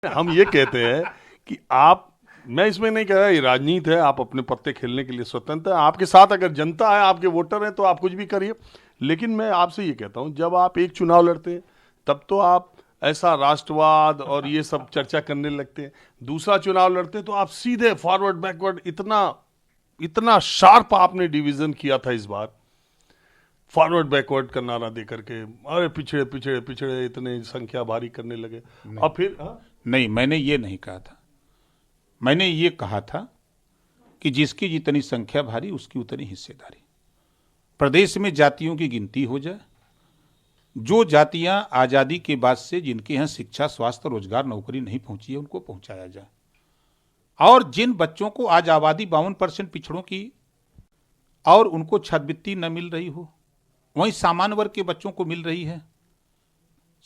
हम ये कहते हैं कि आप, मैं इसमें नहीं कह रहा ये राजनीति है, आप अपने पत्ते खेलने के लिए स्वतंत्र हैं, आपके साथ अगर जनता है, आपके वोटर हैं, तो आप कुछ भी करिए। लेकिन मैं आपसे ये कहता हूं, जब आप एक चुनाव लड़ते हैं तब तो आप ऐसा राष्ट्रवाद और ये सब चर्चा करने लगते हैं। दूसरा चुनाव लड़ते हैं तो आप सीधे फॉरवर्ड बैकवर्ड, इतना इतना शार्प आपने डिवीजन किया था इस बार, फॉरवर्ड बैकवर्ड का नारा दे करके, अरे पिछड़े पिछड़े पिछड़े इतने संख्या भारी करने लगे। नहीं, और फिर नहीं, मैंने ये नहीं कहा था। मैंने ये कहा था कि जिसकी जितनी संख्या भारी उसकी उतनी हिस्सेदारी। प्रदेश में जातियों की गिनती हो जाए, जो जातियां आजादी के बाद से जिनके यहाँ शिक्षा, स्वास्थ्य, रोजगार, नौकरी नहीं पहुंची है उनको पहुंचाया जाए। और जिन बच्चों को आज आबादी 52% पिछड़ों की और उनको छात्रवृत्ति न मिल रही हो, वहीं सामान्य वर्ग के बच्चों को मिल रही है,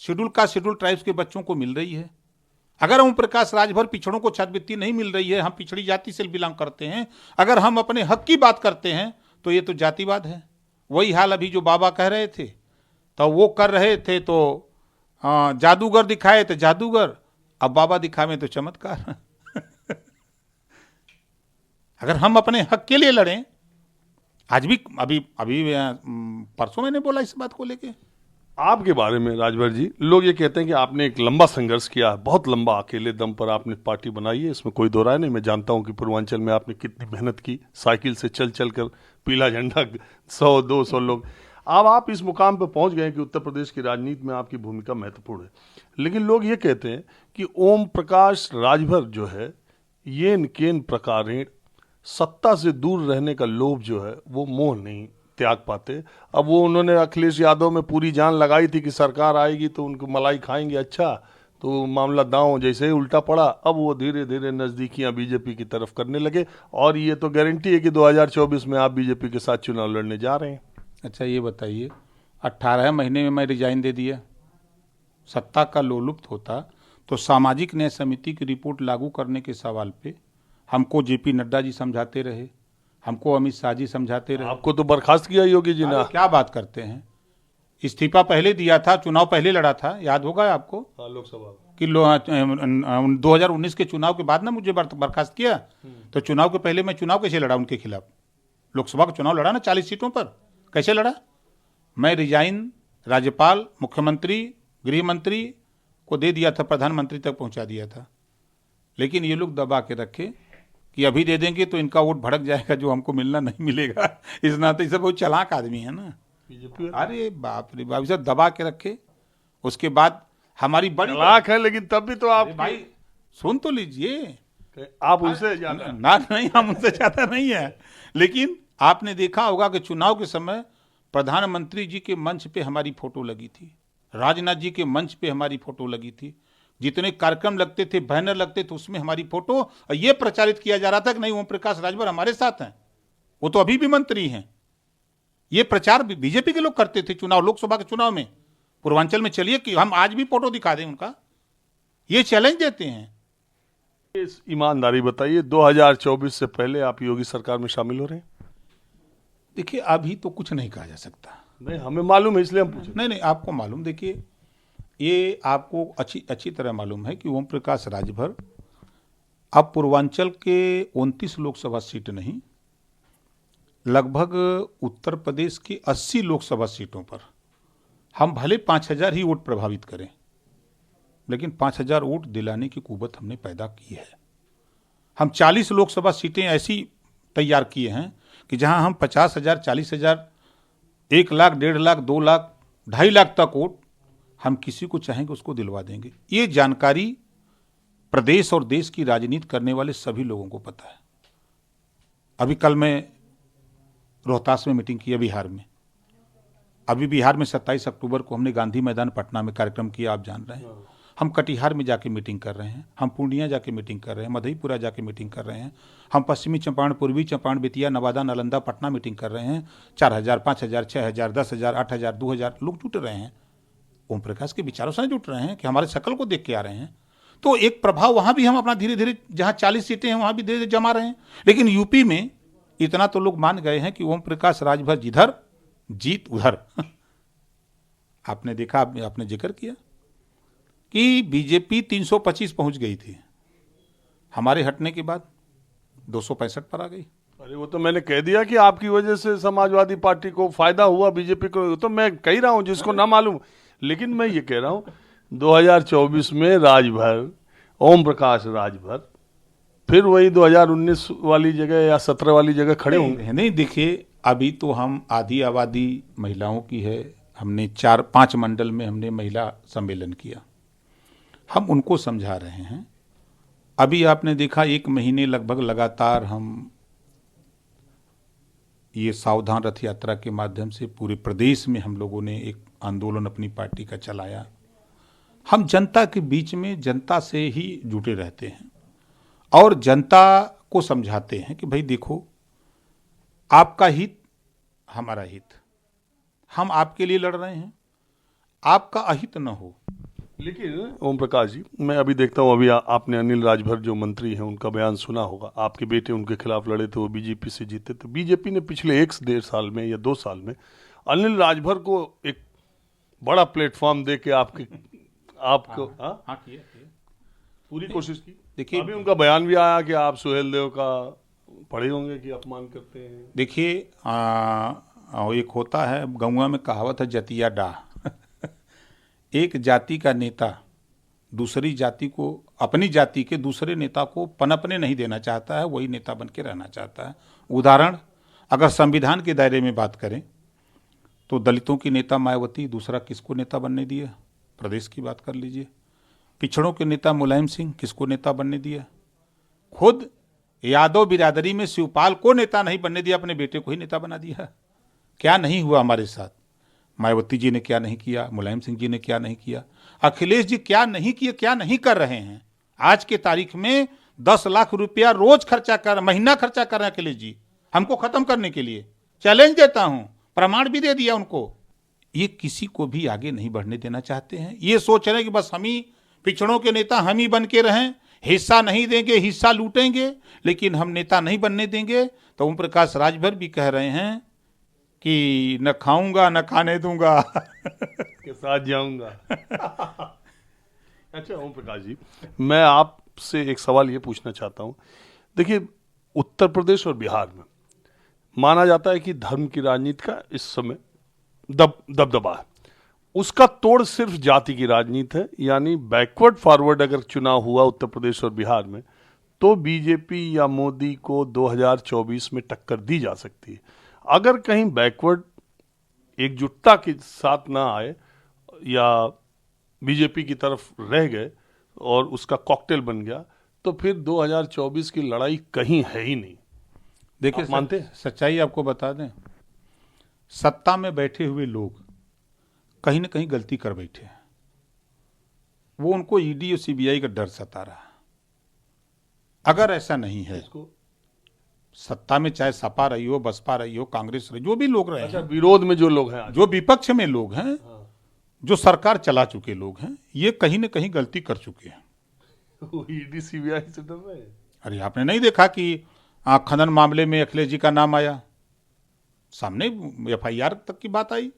शेड्यूल कास्ट शेड्यूल ट्राइब्स के बच्चों को मिल रही है। अगर ओम प्रकाश राजभर पिछड़ों को छात्रवृत्ति नहीं मिल रही है, हम पिछड़ी जाति से बिलोंग करते हैं, अगर हम अपने हक की बात करते हैं तो ये तो जातिवाद है। वही हाल अभी जो बाबा कह रहे थे तो वो कर रहे थे, तो जादूगर दिखाए तो जादूगर, अब बाबा दिखावे तो चमत्कार। अगर हम अपने हक के लिए लड़ें, आज भी अभी अभी परसों मैंने बोला इस बात को लेके। आपके बारे में राजभर जी, लोग ये कहते हैं कि आपने एक लंबा संघर्ष किया है, बहुत लंबा, अकेले दम पर आपने पार्टी बनाई है, इसमें कोई दो राय नहीं। मैं जानता हूं कि पूर्वांचल में आपने कितनी मेहनत की, साइकिल से चल चल कर पीला झंडा 100-200 लोग। अब आप इस मुकाम पर पहुंच गए कि उत्तर प्रदेश की राजनीति में आपकी भूमिका महत्वपूर्ण है। लेकिन लोग ये कहते हैं कि ओम प्रकाश राजभर जो है, ये केन प्रकारेण सत्ता से दूर रहने का लोभ जो है वो मोह नहीं त्याग पाते। अब वो उन्होंने अखिलेश यादव में पूरी जान लगाई थी कि सरकार आएगी तो उनको मलाई खाएंगे, अच्छा तो मामला दांव जैसे ही उल्टा पड़ा। अब वो धीरे धीरे नजदीकियां बीजेपी की तरफ करने लगे, और ये तो गारंटी है कि 2024 में आप बीजेपी के साथ चुनाव लड़ने जा रहे हैं। अच्छा ये बताइए, 18 महीने में मैं रिजाइन दे दिया, सत्ता का लोलुप्त होता तो सामाजिक न्याय समिति की रिपोर्ट लागू करने के सवाल पे हमको जेपी नड्डा जी समझाते रहे, हमको अमित शाह जी समझाते रहे। आपको तो बर्खास्त किया योगी जी ने। क्या बात करते हैं, इस्तीफा पहले दिया था, चुनाव पहले लड़ा था, याद होगा आपको लोकसभा कि 2019 के चुनाव के बाद ना मुझे बर्खास्त किया। तो चुनाव के पहले मैं चुनाव कैसे लड़ा उनके खिलाफ? लोकसभा का चुनाव लड़ा ना 40 सीटों पर, कैसे लड़ा? मैं रिजाइन राज्यपाल, मुख्यमंत्री, गृह मंत्री को दे दिया था, प्रधानमंत्री तक पहुंचा दिया था। लेकिन ये लोग दबा के रखे कि अभी दे देंगे तो इनका वोट भड़क जाएगा, जो हमको मिलना नहीं मिलेगा। इस नाते सब बहुत चालाक आदमी है ना। अरे बाप रे बाप, सब दबा के रखे। उसके बाद हमारी बड़ी चालाक है, लेकिन तब भी तो आप भाई सुन तो लीजिए, आप उनसे ज्यादा ना नहीं, हम उनसे ज्यादा नहीं है। लेकिन आपने देखा होगा कि चुनाव के समय प्रधानमंत्री जी के मंच पे हमारी फोटो लगी थी, राजनाथ जी के मंच पे हमारी फोटो लगी थी, जितने कार्यक्रम लगते थे, बैनर लगते थे, उसमें हमारी फोटो, और ये प्रचारित किया जा रहा था कि नहीं ओम प्रकाश राजभर हमारे साथ हैं, वो तो अभी भी मंत्री हैं। ये प्रचार बीजेपी के लोग करते थे चुनाव, लोकसभा के चुनाव में। पूर्वांचल में चलिए कि हम आज भी फोटो दिखा दें उनका, ये चैलेंज देते हैं। इस ईमानदारी बताइए, 2024 से पहले आप योगी सरकार में शामिल हो रहे हैं? देखिए अभी तो कुछ नहीं कहा जा सकता। नहीं, हमें मालूम है इसलिए हम पूछे। नहीं, आपको मालूम, देखिए ये आपको अच्छी तरह मालूम है कि ओम प्रकाश राजभर अब पूर्वांचल के 29 लोकसभा सीट नहीं, लगभग उत्तर प्रदेश की 80 लोकसभा सीटों पर हम भले 5000 ही वोट प्रभावित करें, लेकिन 5000 वोट दिलाने की कुव्वत हमने पैदा की है। हम 40 लोकसभा सीटें ऐसी तैयार किए हैं कि जहां हम 50,000, 40,000, 1 लाख, 1.5 लाख, 2 लाख, 2.5 लाख तक वोट हम किसी को चाहेंगे उसको दिलवा देंगे। ये जानकारी प्रदेश और देश की राजनीति करने वाले सभी लोगों को पता है। अभी कल मैं रोहतास में मीटिंग की है बिहार में। अभी बिहार में 27 अक्टूबर को हमने गांधी मैदान पटना में कार्यक्रम किया, आप जान रहे हैं। हम कटिहार में जाके मीटिंग कर रहे हैं, हम पूर्णिया जाके मीटिंग कर रहे हैं, मधेपुरा जाके मीटिंग कर रहे हैं, हम पश्चिमी चंपारण, पूर्वी चंपारण, बेतिया, नवादा, नालंदा, पटना मीटिंग कर रहे हैं। 4000, 5000, 6000, 10,000, 8,000, 2,000 लोग जुट रहे हैं। ओम प्रकाश के विचारों से जुट रहे हैं कि हमारे शकल को देख के आ रहे हैं। तो एक प्रभाव वहां भी हम अपना धीरे धीरे, जहां 40 सीटें हैं वहां भी धीरे धीरे जमा रहे हैं। लेकिन यूपी में इतना तो लोग मान गए हैं कि ओम प्रकाश राजभर जिधर जीत उधर। आपने देखा, आपने जिक्र किया कि बीजेपी 325 पहुंच गई थी, हमारे हटने के बाद 265 पर आ गई। अरे वो तो मैंने कह दिया कि आपकी वजह से समाजवादी पार्टी को फायदा हुआ, बीजेपी को, तो मैं कह रहा हूं जिसको ना मालूम। लेकिन मैं ये कह रहा हूं 2024 में राजभर, ओम प्रकाश राजभर फिर वही 2019 वाली जगह या 17 वाली जगह खड़े होंगे। नहीं, देखिए अभी तो हम आधी आबादी महिलाओं की है, हमने 4-5 मंडल में हमने महिला सम्मेलन किया, हम उनको समझा रहे हैं। अभी आपने देखा 1 महीने लगभग लगातार हम ये सावधान रथ यात्रा के माध्यम से पूरे प्रदेश में हम लोगों ने एक आंदोलन अपनी पार्टी का चलाया। हम जनता के बीच में जनता से ही जुटे रहते हैं और जनता को समझाते हैं कि भाई देखो, आपका हित हमारा हित, हम आपके लिए लड़ रहे हैं, आपका अहित न हो। लेकिन ओम प्रकाश जी, मैं अभी देखता हूँ, अभी आपने अनिल राजभर जो मंत्री हैं उनका बयान सुना होगा, आपके बेटे उनके खिलाफ लड़े थे, वो बीजेपी से जीते थे। बीजेपी ने पिछले 1-1.5 साल में या 2 साल में अनिल राजभर को एक बड़ा प्लेटफॉर्म दे के आपको किया। पूरी कोशिश की। देखिए, अभी उनका बयान भी आया कि आप सुहेल देव का पढ़े होंगे कि अपमान करते हैं। देखिए, एक होता है गौवा में कहावत है, जतिया डाह। एक जाति का नेता दूसरी जाति को, अपनी जाति के दूसरे नेता को पनपने नहीं देना चाहता है, वही नेता बन के रहना चाहता है। उदाहरण, अगर संविधान के दायरे में बात करें तो दलितों की नेता मायावती, दूसरा किसको नेता बनने दिया? प्रदेश की बात कर लीजिए। पिछड़ों के नेता मुलायम सिंह, किसको नेता बनने दिया? खुद यादव बिरादरी में शिवपाल को नेता नहीं बनने दिया, अपने बेटे को ही नेता बना दिया। क्या नहीं हुआ हमारे साथ? मायावती जी ने क्या नहीं किया, मुलायम सिंह जी ने क्या नहीं किया, अखिलेश जी क्या नहीं किए, क्या नहीं कर रहे हैं। आज के तारीख में 10 लाख रुपया रोज महीना खर्चा कर रहे हैं अखिलेश जी, हमको खत्म करने के लिए। चैलेंज देता हूं, प्रमाण भी दे दिया उनको। ये किसी को भी आगे नहीं बढ़ने देना चाहते हैं। ये सोच रहे हैं कि बस हम ही पिछड़ों के नेता, हम ही बन के रहें, हिस्सा नहीं देंगे, हिस्सा लूटेंगे, लेकिन हम नेता नहीं बनने देंगे। तो ओम प्रकाश राजभर भी कह रहे हैं कि न खाऊंगा न खाने दूंगा के साथ जाऊंगा। अच्छा ओम प्रकाश जी, मैं आपसे एक सवाल ये पूछना चाहता हूं। देखिए, उत्तर प्रदेश और बिहार में माना जाता है कि धर्म की राजनीति का इस समय दबदबा है। उसका तोड़ सिर्फ जाति की राजनीति है, यानी बैकवर्ड फॉरवर्ड अगर चुनाव हुआ उत्तर प्रदेश और बिहार में तो बीजेपी या मोदी को 2024 में टक्कर दी जा सकती है। अगर कहीं बैकवर्ड एकजुटता के साथ ना आए या बीजेपी की तरफ रह गए और उसका कॉकटेल बन गया, तो फिर 2024 की लड़ाई कहीं है ही नहीं। देखिए, मानते हैं? सच्चाई आपको बता दें, सत्ता में बैठे हुए लोग कहीं ना कहीं गलती कर बैठे हैं। वो उनको ईडी और सीबीआई का डर सता रहा है। अगर ऐसा नहीं है, सत्ता में चाहे सपा रही हो, बसपा रही हो, कांग्रेस रही, जो भी लोग रहे हैं, विरोध में जो लोग हैं, जो विपक्ष में लोग हैं, जो सरकार चला चुके लोग हैं, ये कहीं ना कहीं गलती कर चुके हैं। ईडी सीबीआई से डर रहे हैं। अरे आपने नहीं देखा कि खनन मामले में अखिलेश जी का नाम आया सामने, FIR तक की बात आई।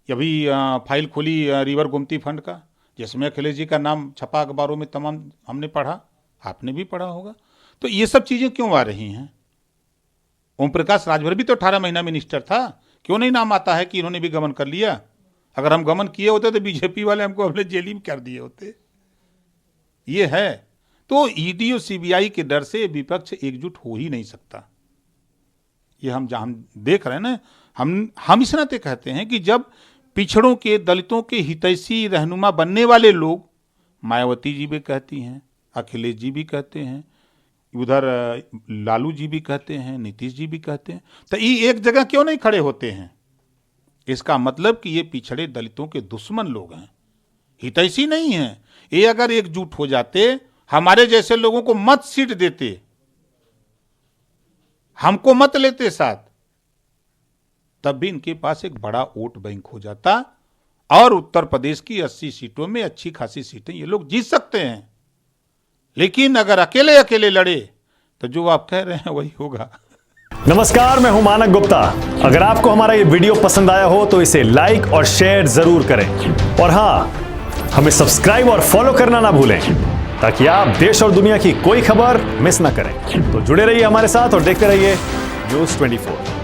अभी फाइल खोली रिवर गोमती फंड का, जिसमें अखिलेश जी का नाम छपा अखबारों में, तमाम हमने पढ़ा, आपने भी पढ़ा होगा। तो ये सब चीजें क्यों आ रही हैं? ओम प्रकाश राजभर भी तो 18 महीना मिनिस्टर था, क्यों नहीं नाम आता है कि इन्होंने भी गमन कर लिया? अगर हम गमन किए होते तो बीजेपी वाले हमको अपने जेल में कर दिए होते। ये है। तो ईडी और सीबीआई के डर से विपक्ष एकजुट हो ही नहीं सकता। ये हम देख रहे हैं ना। हम इस नाते कहते हैं कि जब पिछड़ों के, दलितों के हितैषी रहनुमा बनने वाले लोग, मायावती जी भी कहती हैं, अखिलेश जी भी कहते हैं, उधर लालू जी भी कहते हैं, नीतीश जी भी कहते हैं, तो ये एक जगह क्यों नहीं खड़े होते हैं? इसका मतलब कि ये पिछड़े दलितों के दुश्मन लोग हैं, हितैषी नहीं हैं। ये अगर एकजुट हो जाते, हमारे जैसे लोगों को मत सीट देते, हमको मत लेते साथ, तब भी इनके पास एक बड़ा वोट बैंक हो जाता और उत्तर प्रदेश की 80 सीटों में अच्छी खासी सीटें ये लोग जीत सकते हैं। लेकिन अगर अकेले अकेले लड़े तो जो आप कह रहे हैं वही होगा। नमस्कार, मैं हूं मानक गुप्ता। अगर आपको हमारा ये वीडियो पसंद आया हो तो इसे लाइक और शेयर जरूर करें और हां, हमें सब्सक्राइब और फॉलो करना ना भूलें ताकि आप देश और दुनिया की कोई खबर मिस ना करें। तो जुड़े रहिए हमारे साथ और देखते रहिए न्यूज़ 24।